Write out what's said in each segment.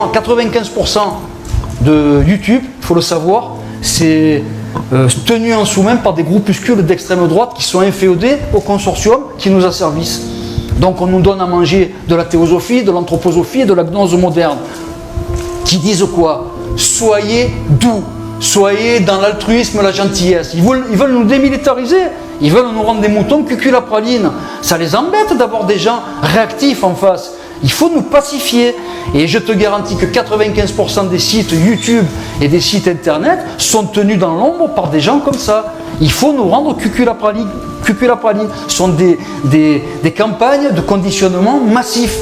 95% de YouTube, il faut le savoir, c'est tenu en sous-main par des groupuscules d'extrême droite qui sont inféodés au consortium qui nous asservissent. Donc on nous donne à manger de la théosophie, de l'anthroposophie et de la gnose moderne. Qui disent quoi? Soyez doux, soyez dans l'altruisme, la gentillesse. Ils veulent nous démilitariser, ils veulent nous rendre des moutons cuculapraline. Ça les embête d'avoir des gens réactifs en face. Il faut nous pacifier. Et je te garantis que 95% des sites YouTube et des sites internet sont tenus dans l'ombre par des gens comme ça. Il faut nous rendre cuculapraline. Ce sont des campagnes de conditionnement massif.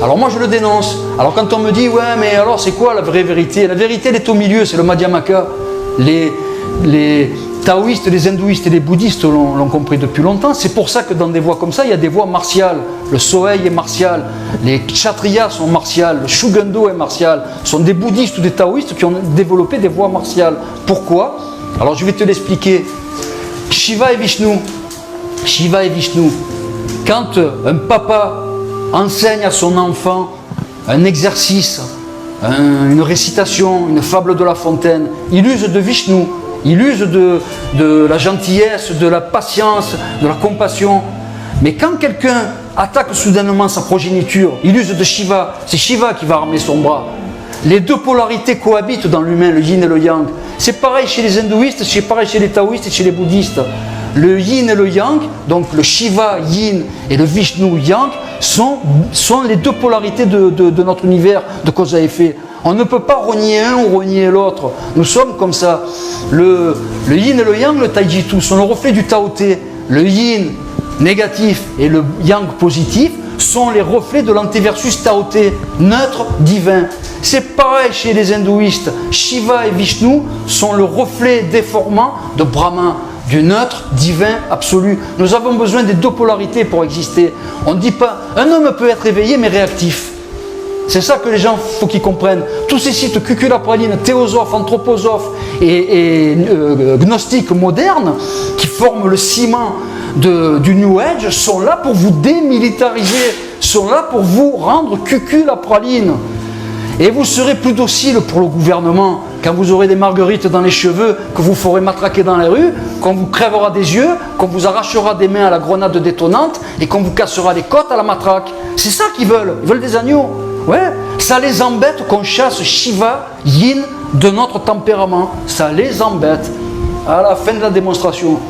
Alors moi je le dénonce. Alors quand on me dit ouais mais alors c'est quoi la vraie vérité? La vérité elle est au milieu, c'est le Madhyamaka. Les taoïstes, les hindouistes et les bouddhistes l'ont compris depuis longtemps. C'est pour ça que dans des voies comme ça, il y a des voies martiales. Le Sohei est martial, les Kshatriyas sont martiales, le Shugendo est martial. Ce sont des bouddhistes ou des taoïstes qui ont développé des voies martiales. Pourquoi? Alors je vais te l'expliquer. Shiva et Vishnu. Quand un papa enseigne à son enfant un exercice, une récitation, une fable de La Fontaine, il use de Vishnu, il use de la gentillesse, de la patience, de la compassion. Mais quand quelqu'un attaque soudainement sa progéniture, il use de Shiva, c'est Shiva qui va armer son bras. Les deux polarités cohabitent dans l'humain, le yin et le yang. C'est pareil chez les hindouistes, c'est pareil chez les taoïstes et chez les bouddhistes. Le yin et le yang, donc le Shiva yin et le Vishnu yang, sont les deux polarités de notre univers de cause à effet. On ne peut pas renier un ou renier l'autre. Nous sommes comme ça. Le yin et le yang, le taijitsu, sont le reflet du Tao Te. Le yin négatif et le yang positif sont les reflets de l'anté versus Tao Te, neutre, divin. C'est pareil chez les hindouistes. Shiva et Vishnu sont le reflet déformant de Brahma, du neutre, divin, absolu. Nous avons besoin des deux polarités pour exister. On ne dit pas, un homme peut être éveillé mais réactif. C'est ça que les gens, faut qu'ils comprennent. Tous ces sites cuculapraline, théosophes, anthroposophes et gnostiques modernes qui forment le ciment du New Age sont là pour vous démilitariser, sont là pour vous rendre cuculapraline. Et vous serez plus docile pour le gouvernement quand vous aurez des marguerites dans les cheveux, que vous ferez matraquer dans les rues, qu'on vous crèvera des yeux, qu'on vous arrachera des mains à la grenade détonante et qu'on vous cassera les côtes à la matraque. C'est ça qu'ils veulent. Ils veulent des agneaux. Ouais. Ça les embête qu'on chasse Shiva, Yin de notre tempérament. Ça les embête. À la fin de la démonstration.